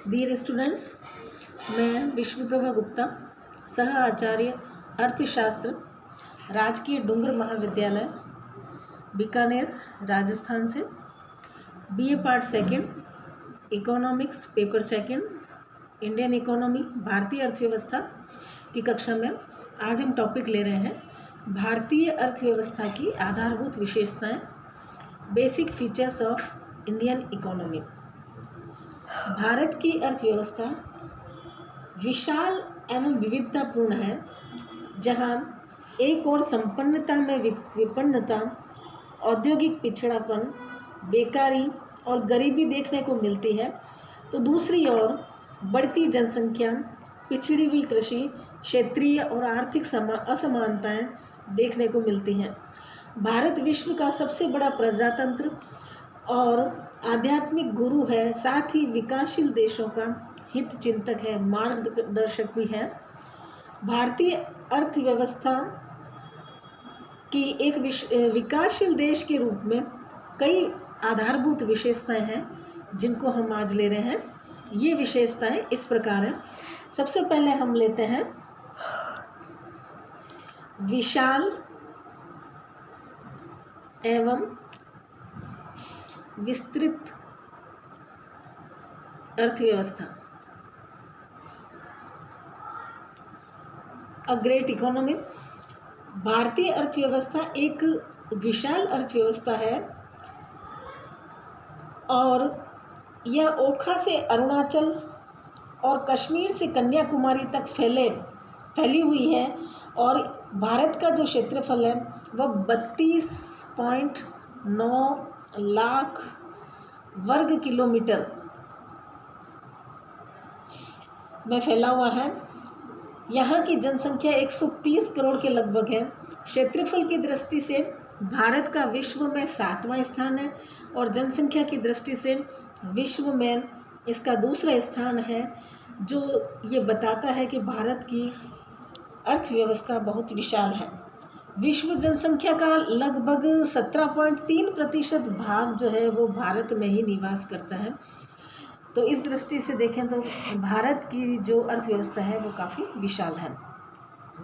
Dear students, मैं विश्वप्रभा गुप्ता, सह आचार्य अर्थशास्त्र, राजकीय डूंगर महाविद्यालय, बीकानेर, राजस्थान से BA part second, economics paper second, Indian economy, भारतीय अर्थव्यवस्था की कक्षा में आज हम टॉपिक ले रहे हैं भारतीय अर्थव्यवस्था की आधारभूत विशेषताएं, basic features of Indian economy. Bharat की अर्थव्यवस्था विशाल एवं विविधतापूर्ण है, जहां एक ओर संपन्नता में विपन्नता, औद्योगिक पिछड़ापन, बेकारी और गरीबी देखने को मिलती है, तो दूसरी ओर बढ़ती जनसंख्या, पिछड़ी हुई कृषि, क्षेत्रीय और आर्थिक असमानताएं देखने को मिलती हैं। भारत विश्व का सबसे बड़ा प्रजातंत्र और आध्यात्मिक गुरु है, साथ ही विकासशील देशों का हित चिंतक है, मार्गदर्शक भी है। भारतीय अर्थव्यवस्था की एक विकासशील देश के रूप में कई आधारभूत विशेषताएं हैं, जिनको हम आज ले रहे हैं। ये विशेषताएं इस प्रकार हैं। सबसे पहले हम लेते हैं विशाल एवं विस्तृत अर्थव्यवस्था। A great economy. भारतीय अर्थव्यवस्था एक विशाल अर्थव्यवस्था है और यह ओखा से अरुणाचल और कश्मीर से कन्याकुमारी तक फैली हुई है, और भारत का जो क्षेत्रफल है वह 32.9 लाख वर्ग किलोमीटर में फैला हुआ है। यहाँ की जनसंख्या 130 करोड़ के लगभग है। क्षेत्रफल की दृष्टि से भारत का विश्व में 7वां स्थान है और जनसंख्या की दृष्टि से विश्व में इसका दूसरा स्थान है, जो ये बताता है कि भारत की अर्थव्यवस्था बहुत विशाल है। विश्व जनसंख्या का लगभग 17.3% भाग जो है वो भारत में ही निवास करता है। तो इस दृष्टि से देखें तो भारत की जो अर्थव्यवस्था है वो काफ़ी विशाल है।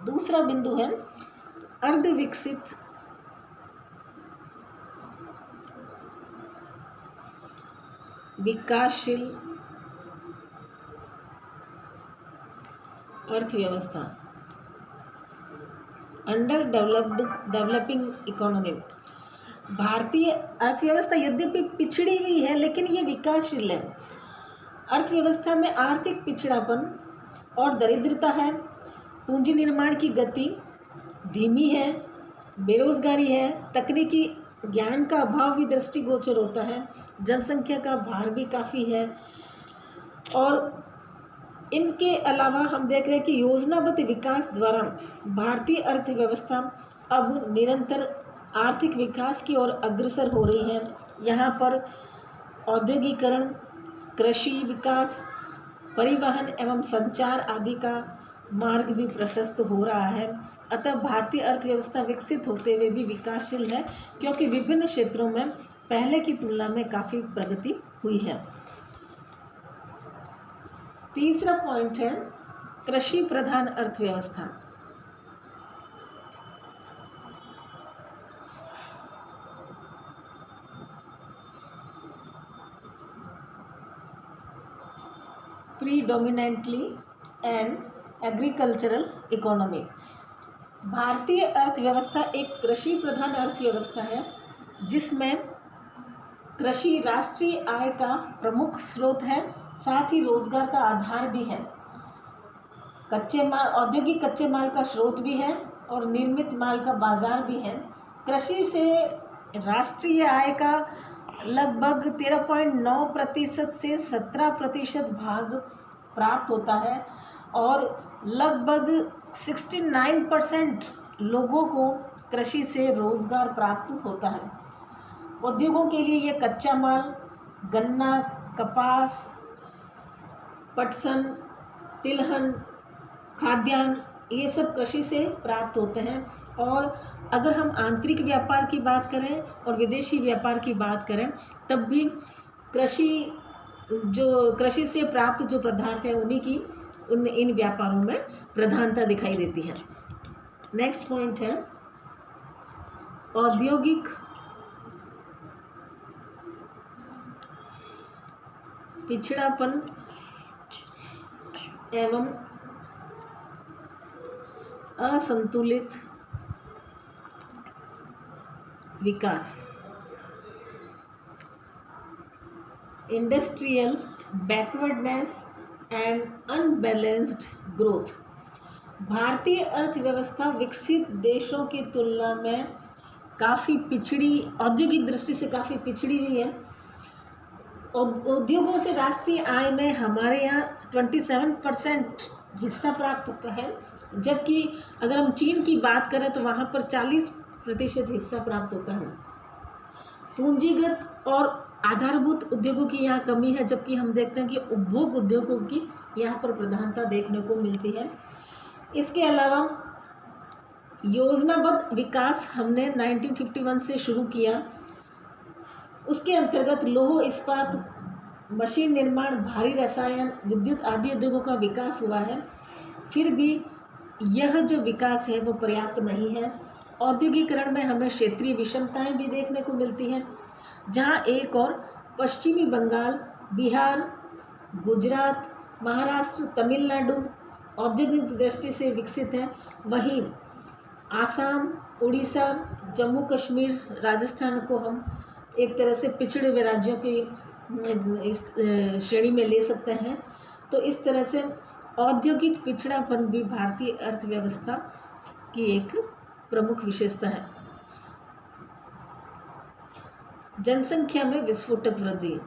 दूसरा बिंदु है अर्धविकसित विकासशील अर्थव्यवस्था, अंडर डेवलपिंग इकोनॉमी। भारतीय अर्थव्यवस्था यद्यपि पिछड़ी हुई है, लेकिन ये विकासशील है। अर्थव्यवस्था में आर्थिक पिछड़ापन और दरिद्रता है, पूंजी निर्माण की गति धीमी है, बेरोजगारी है, तकनीकी ज्ञान का अभाव भी दृष्टिगोचर होता है, जनसंख्या का भार भी काफ़ी है। और इनके अलावा हम देख रहे हैं कि योजनाबद्ध विकास द्वारा भारतीय अर्थव्यवस्था अब निरंतर आर्थिक विकास की ओर अग्रसर हो रही है। यहाँ पर औद्योगिकरण, कृषि विकास, परिवहन एवं संचार आदि का मार्ग भी प्रशस्त हो रहा है। अतः भारतीय अर्थव्यवस्था विकसित होते हुए भी विकासशील है, क्योंकि विभिन्न क्षेत्रों में पहले की तुलना में काफ़ी प्रगति हुई है। तीसरा पॉइंट है कृषि प्रधान अर्थव्यवस्था। Predominantly and agricultural economy. भारतीय अर्थव्यवस्था एक कृषि प्रधान अर्थव्यवस्था है, जिसमें कृषि राष्ट्रीय आय का प्रमुख स्रोत है, साथ ही रोजगार का आधार भी है। औद्योगिक कच्चे माल का स्रोत भी है और निर्मित माल का बाजार भी है। कृषि से राष्ट्रीय आय का लगभग 13.9% से 17% भाग प्राप्त होता है, और लगभग 69% लोगों को कृषि से रोजगार प्राप्त होता है। उद्योगों के लिए ये कच्चा माल, गन्ना, कपास, पटसन, तिलहन, खाद्यान्न, ये सब कृषि से प्राप्त होते हैं। और अगर हम आंतरिक व्यापार की बात करें और विदेशी व्यापार की बात करें, तब भी कृषि जो कृषि से प्राप्त जो पदार्थ है उन्हीं की इन व्यापारों में प्रधानता दिखाई देती है। नेक्स्ट पॉइंट है औद्योगिक पिछड़ापन एवं असंतुलित विकास। Industrial backwardness and unbalanced growth. भारतीय अर्थव्यवस्था विकसित देशों की तुलना में काफ़ी पिछड़ी, औद्योगिक दृष्टि से काफ़ी पिछड़ी हुई है। उद्योगों से राष्ट्रीय आय में हमारे यहाँ 27% हिस्सा प्राप्त होता है, जबकि अगर हम चीन की बात करें तो वहाँ पर 40% हिस्सा प्राप्त होता है। पूंजीगत और आधारभूत उद्योगों की यहाँ कमी है, जबकि हम देखते हैं कि उपभोग उद्योगों की यहाँ पर प्रधानता देखने को मिलती है। इसके अलावा योजनाबद्ध विकास हमने 1951 से शुरू किया। उसके अंतर्गत लौह इस्पात, मशीन निर्माण, भारी रसायन, विद्युत आदि उद्योगों का विकास हुआ है। फिर भी यह जो विकास है वो पर्याप्त नहीं है। औद्योगिकरण में हमें क्षेत्रीय विषमताएं भी देखने को मिलती हैं, जहां एक और पश्चिमी बंगाल, बिहार, गुजरात, महाराष्ट्र, तमिलनाडु औद्योगिक दृष्टि से विकसित है, वहीं आसाम, उड़ीसा, जम्मू कश्मीर, राजस्थान को हम एक तरह से पिछड़े हुए राज्यों की इस श्रेणी में ले सकते हैं। तो इस तरह से औद्योगिक पिछड़ापन भी भारतीय अर्थव्यवस्था की एक प्रमुख विशेषता है। जनसंख्या में विस्फोटक वृद्धि।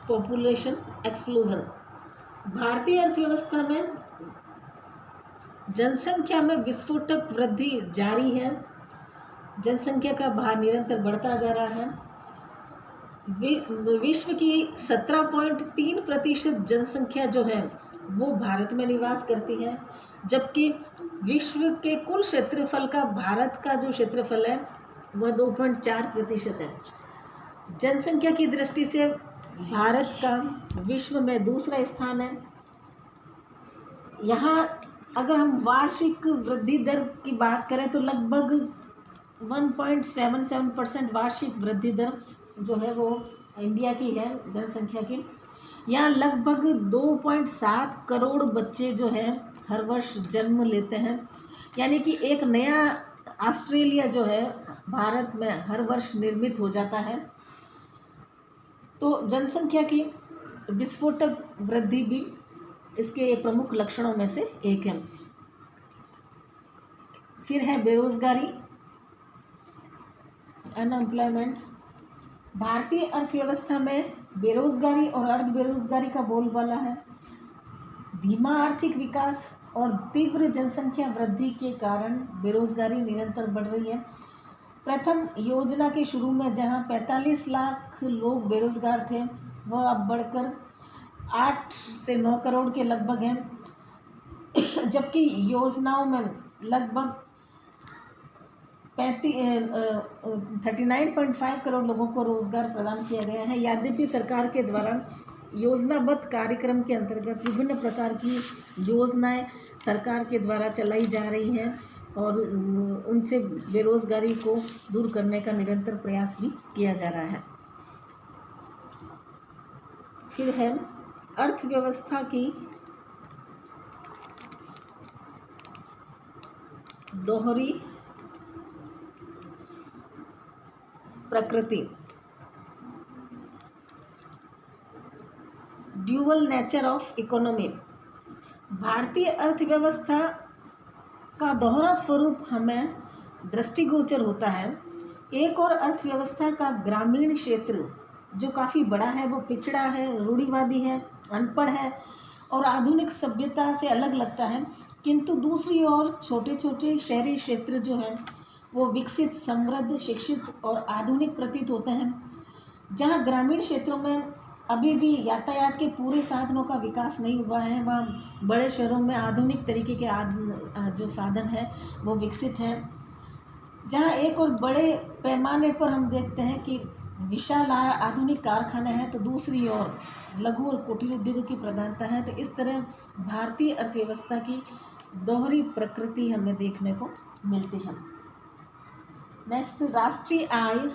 Population explosion. भारतीय अर्थव्यवस्था में जनसंख्या में विस्फोटक वृद्धि जारी है। जनसंख्या का भार निरंतर बढ़ता जा रहा है। विश्व की 17.3% जनसंख्या जो है वो भारत में निवास करती है, जबकि विश्व के कुल क्षेत्रफल का भारत का जो क्षेत्रफल है वह 2.4% है। जनसंख्या की दृष्टि से भारत का विश्व में दूसरा स्थान है। यहाँ अगर हम वार्षिक वृद्धि दर की बात करें तो लगभग 1.77% वार्षिक वृद्धि दर जो है वो इंडिया की है जनसंख्या की। यहाँ लगभग 2.7 करोड़ बच्चे जो हैं हर वर्ष जन्म लेते हैं, यानी कि एक नया ऑस्ट्रेलिया जो है भारत में हर वर्ष निर्मित हो जाता है। तो जनसंख्या की विस्फोटक वृद्धि भी इसके प्रमुख लक्षणों में से एक है। फिर है बेरोजगारी, अनएम्प्लॉयमेंट। भारतीय अर्थव्यवस्था में बेरोजगारी और अर्ध बेरोजगारी का बोलबाला है। धीमा आर्थिक विकास और तीव्र जनसंख्या वृद्धि के कारण बेरोजगारी निरंतर बढ़ रही है। प्रथम योजना के शुरू में जहां 45 लाख लोग बेरोजगार थे, वह अब बढ़कर 8 से 9 करोड़ के लगभग हैं, जबकि योजनाओं में लगभग 39.5 करोड़ लोगों को रोजगार प्रदान किया गया है। यद्यपि सरकार के द्वारा योजनाबद्ध कार्यक्रम के अंतर्गत विभिन्न प्रकार की योजनाएं सरकार के द्वारा चलाई जा रही हैं और उनसे बेरोजगारी को दूर करने का निरंतर प्रयास भी किया जा रहा है। फिर है अर्थव्यवस्था की दोहरी प्रकृति, ड्यूअल नेचर ऑफ इकोनॉमी। भारतीय अर्थव्यवस्था का दोहरा स्वरूप हमें दृष्टिगोचर होता है। एक और अर्थव्यवस्था का ग्रामीण क्षेत्र जो काफ़ी बड़ा है, वो पिछड़ा है, रूढ़िवादी है, अनपढ़ है और आधुनिक सभ्यता से अलग लगता है, किंतु दूसरी ओर छोटे छोटे शहरी क्षेत्र जो हैं वो विकसित, समृद्ध, शिक्षित और आधुनिक प्रतीत होते हैं। जहां ग्रामीण क्षेत्रों में अभी भी यातायात के पूरे साधनों का विकास नहीं हुआ है। वहाँ बड़े शहरों में आधुनिक तरीके के जो साधन है वो विकसित है। जहाँ एक और बड़े पैमाने पर हम देखते हैं कि विशाल आधुनिक कारखाने हैं, तो दूसरी ओर लघु और कुटीर उद्योगों की प्रधानता है। तो इस तरह भारतीय अर्थव्यवस्था की दोहरी प्रकृति हमें देखने को मिलती है। नेक्स्ट, राष्ट्रीय आय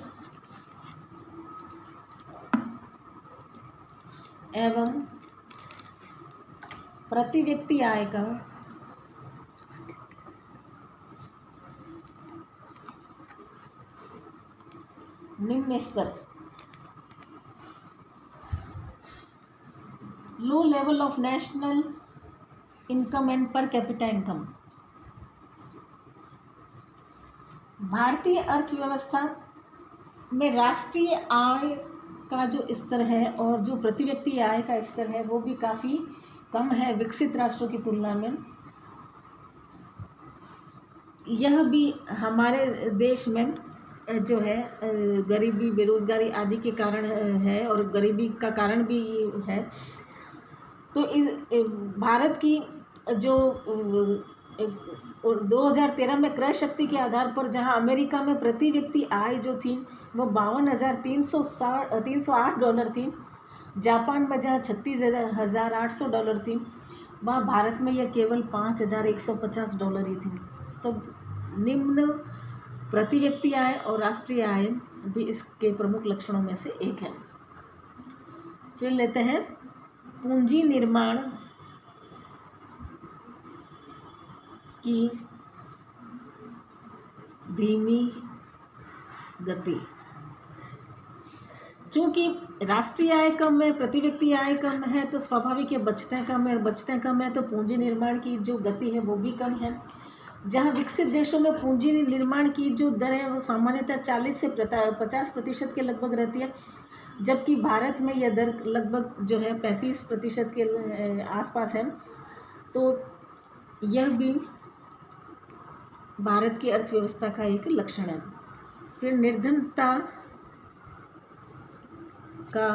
एवं प्रति व्यक्ति आय का निम्न स्तर, low level of national income and per capita income. भारतीय अर्थव्यवस्था में राष्ट्रीय आय का जो स्तर है और जो प्रति व्यक्ति आय का स्तर है वो भी काफ़ी कम है विकसित राष्ट्रों की तुलना में। यह भी हमारे देश में जो है गरीबी, बेरोजगारी आदि के कारण है, और गरीबी का कारण भी है। तो इस भारत की जो 2013 में क्रय शक्ति के आधार पर जहां अमेरिका में प्रति व्यक्ति आय जो थी वो 52,308 डॉलर थी, जापान में जहां 36,800 डॉलर थी, वहाँ भारत में यह केवल 5,150 डॉलर ही थी। तो निम्न प्रति व्यक्ति आय और राष्ट्रीय आय भी इसके प्रमुख लक्षणों में से एक है। फिर लेते हैं पूंजी निर्माण की धीमी गति। चूँकि राष्ट्रीय आय कम है, प्रति व्यक्ति आय कम है, तो स्वाभाविक है बचतें कम है, और बचतें कम है तो पूंजी निर्माण की जो गति है वो भी कम है। जहाँ विकसित देशों में पूंजी निर्माण की जो दर है वो सामान्यतः 40 से 50% के लगभग रहती है, जबकि भारत में यह दर लगभग जो है 35% के आसपास है। तो यह भी भारत की अर्थव्यवस्था का एक लक्षण है। फिर निर्धनता का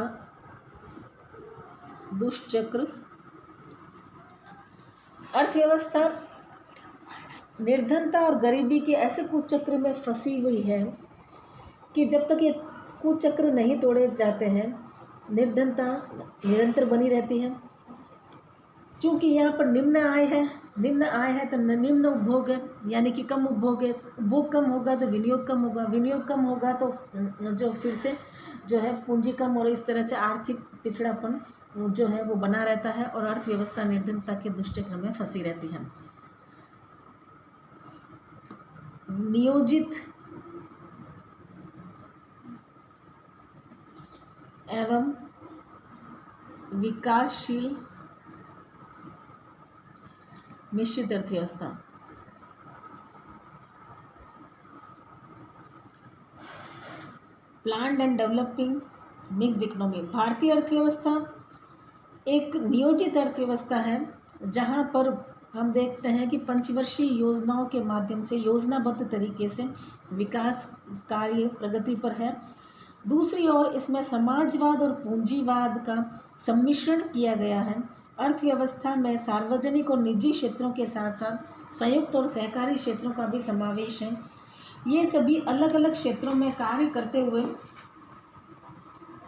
दुष्चक्र। अर्थव्यवस्था निर्धनता और गरीबी के ऐसे कुचक्र में फंसी हुई है कि जब तक ये कुचक्र नहीं तोड़े जाते हैं निर्धनता निरंतर बनी रहती है। क्योंकि यहाँ पर निम्न आय है तो निम्न उपभोग है, यानी कि कम उपभोग है। उपभोग कम होगा तो विनियोग कम होगा, विनियोग कम होगा तो जो फिर से जो है पूंजी कम, और इस तरह से आर्थिक पिछड़ापन जो है वो बना रहता है और अर्थव्यवस्था निर्धनता के दुष्चक्र में फंसी रहती है। नियोजित एवं विकासशील मिश्रित अर्थव्यवस्था। Planned and developing mixed economy. भारतीय अर्थव्यवस्था एक नियोजित अर्थव्यवस्था है, जहां पर हम देखते हैं कि पंचवर्षीय योजनाओं के माध्यम से योजनाबद्ध तरीके से विकास कार्य प्रगति पर है। दूसरी ओर इसमें समाजवाद और पूंजीवाद का सम्मिश्रण किया गया है। अर्थव्यवस्था में सार्वजनिक और निजी क्षेत्रों के साथ साथ संयुक्त और सहकारी क्षेत्रों का भी समावेश है। ये सभी अलग अलग क्षेत्रों में कार्य करते हुए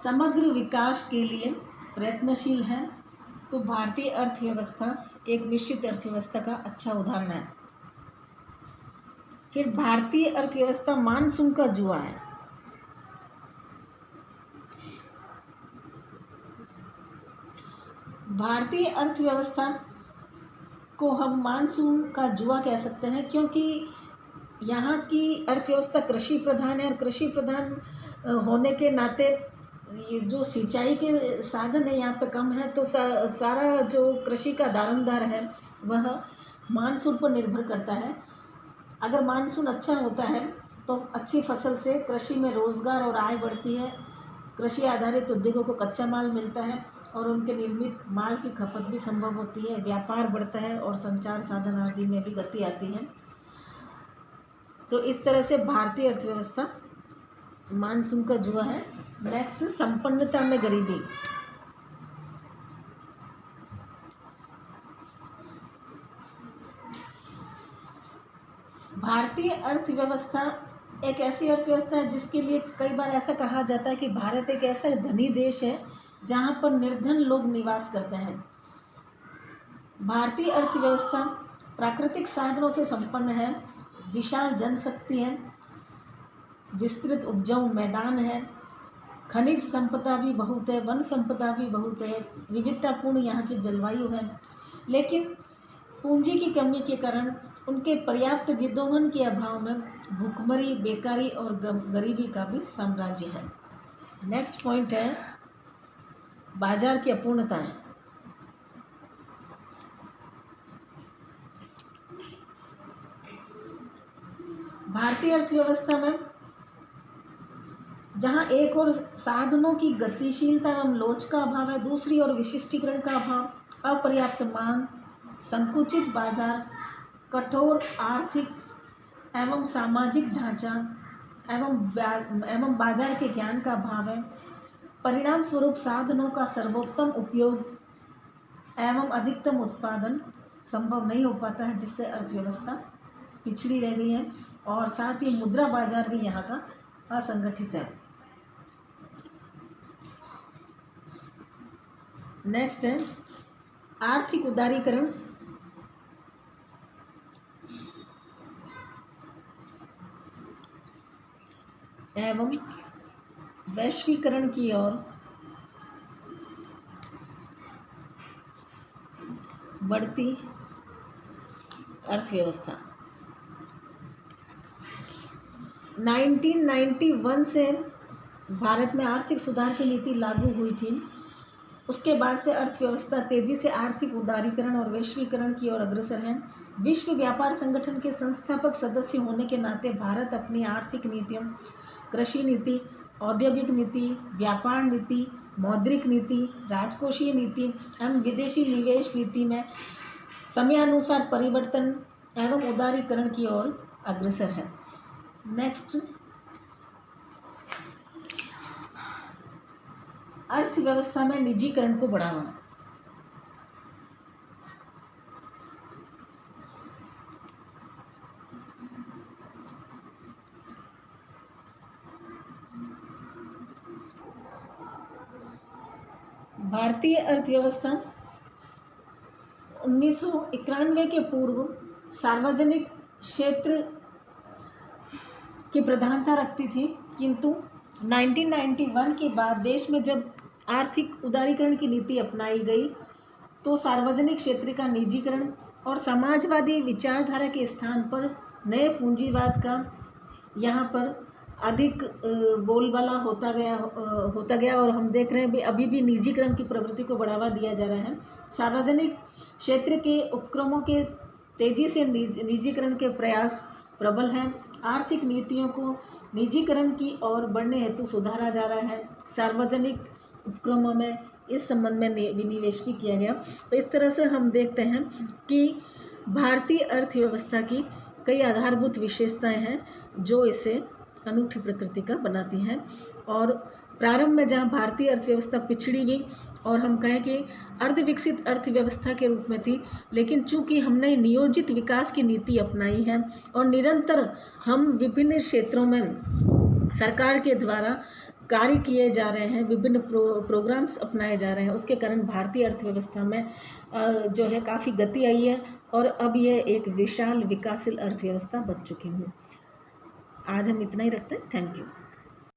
समग्र विकास के लिए प्रयत्नशील है। तो भारतीय अर्थव्यवस्था एक मिश्रित अर्थव्यवस्था का अच्छा उदाहरण है। फिर भारतीय अर्थव्यवस्था मानसून का जुआ है। भारतीय अर्थव्यवस्था को हम मानसून का जुआ कह सकते हैं, क्योंकि यहाँ की अर्थव्यवस्था कृषि प्रधान है, और कृषि प्रधान होने के नाते ये जो सिंचाई के साधन है यहाँ पे कम है, तो सारा जो कृषि का दारोमदार है वह मानसून पर निर्भर करता है। अगर मानसून अच्छा होता है तो अच्छी फसल से कृषि में रोज़गार और आय बढ़ती है, कृषि आधारित उद्योगों को कच्चा माल मिलता है और उनके निर्मित माल की खपत भी संभव होती है, व्यापार बढ़ता है और संचार साधन आदि में भी गति आती है। तो इस तरह से भारतीय अर्थव्यवस्था मानसून का जुआ है। नेक्स्ट, संपन्नता में गरीबी। भारतीय अर्थव्यवस्था एक ऐसी अर्थव्यवस्था है जिसके लिए कई बार ऐसा कहा जाता है कि भारत एक ऐसा धनी देश है जहाँ पर निर्धन लोग निवास करते हैं। भारतीय अर्थव्यवस्था प्राकृतिक साधनों से संपन्न है, विशाल जनशक्ति है, विस्तृत उपजाऊ मैदान है, खनिज संपदा भी बहुत है, वन संपदा भी बहुत है, विविधतापूर्ण यहाँ की जलवायु है। लेकिन पूंजी की कमी के कारण, उनके पर्याप्त विद्यमान के अभाव में भूखमरी, बेकारी और गरीबी का भी साम्राज्य है। नेक्स्ट पॉइंट है बाजार की अपूर्णताएं। भारतीय अर्थव्यवस्था में जहां एक और साधनों की गतिशीलता एवं लोच का अभाव है, दूसरी ओर विशिष्टीकरण का अभाव, अपर्याप्त मांग, संकुचित बाजार, कठोर आर्थिक एवं सामाजिक ढांचा एवं बाजार के ज्ञान का अभाव है। परिणाम स्वरूप साधनों का सर्वोत्तम उपयोग एवं अधिकतम उत्पादन संभव नहीं हो पाता है, जिससे अर्थव्यवस्था पिछड़ी रह गई है और साथ ही मुद्रा बाजार भी यहाँ का असंगठित है। नेक्स्ट है आर्थिक उदारीकरण। एवं वैश्वीकरण की ओर बढ़ती अर्थव्यवस्था। 1991 से भारत में आर्थिक सुधार की नीति लागू हुई थी। उसके बाद से अर्थव्यवस्था तेजी से आर्थिक उदारीकरण और वैश्वीकरण की ओर अग्रसर है। विश्व व्यापार संगठन के संस्थापक सदस्य होने के नाते भारत अपनी आर्थिक नीतियों, कृषि नीति, औद्योगिक नीति, व्यापार नीति, मौद्रिक नीति, राजकोषीय नीति एवं विदेशी निवेश नीति में समयानुसार परिवर्तन एवं उदारीकरण की ओर अग्रसर है। नेक्स्ट, अर्थव्यवस्था में निजीकरण को बढ़ावा। भारतीय अर्थव्यवस्था 1991 के पूर्व सार्वजनिक क्षेत्र की प्रधानता रखती थी, किंतु 1991 के बाद देश में जब आर्थिक उदारीकरण की नीति अपनाई गई तो सार्वजनिक क्षेत्र का निजीकरण और समाजवादी विचारधारा के स्थान पर नए पूंजीवाद का यहाँ पर अधिक बोलबाला होता गया और हम देख रहे हैं भी अभी भी निजीकरण की प्रवृत्ति को बढ़ावा दिया जा रहा है। सार्वजनिक क्षेत्र के उपक्रमों के तेजी से निजीकरण के प्रयास प्रबल हैं। आर्थिक नीतियों को निजीकरण की ओर बढ़ने हेतु सुधारा जा रहा है। सार्वजनिक उपक्रमों में इस संबंध में विनिवेश भी किया गया। तो इस तरह से हम देखते हैं कि भारतीय अर्थव्यवस्था की कई आधारभूत विशेषताएं हैं जो इसे अनूठी प्रकृति का बनाती हैं। और प्रारंभ में जहां भारतीय अर्थव्यवस्था पिछड़ी हुई और हम कहें कि अर्धविकसित अर्थव्यवस्था के रूप में थी, लेकिन चूंकि हमने नियोजित विकास की नीति अपनाई है और निरंतर हम विभिन्न क्षेत्रों में सरकार के द्वारा कार्य किए जा रहे हैं, विभिन्न प्रोग्राम्स अपनाए जा रहे हैं, उसके कारण भारतीय अर्थव्यवस्था में जो है काफ़ी गति आई है और अब यह एक विशाल विकासशील अर्थव्यवस्था बन चुकी है। आज हम इतना ही रखते हैं। Thank you.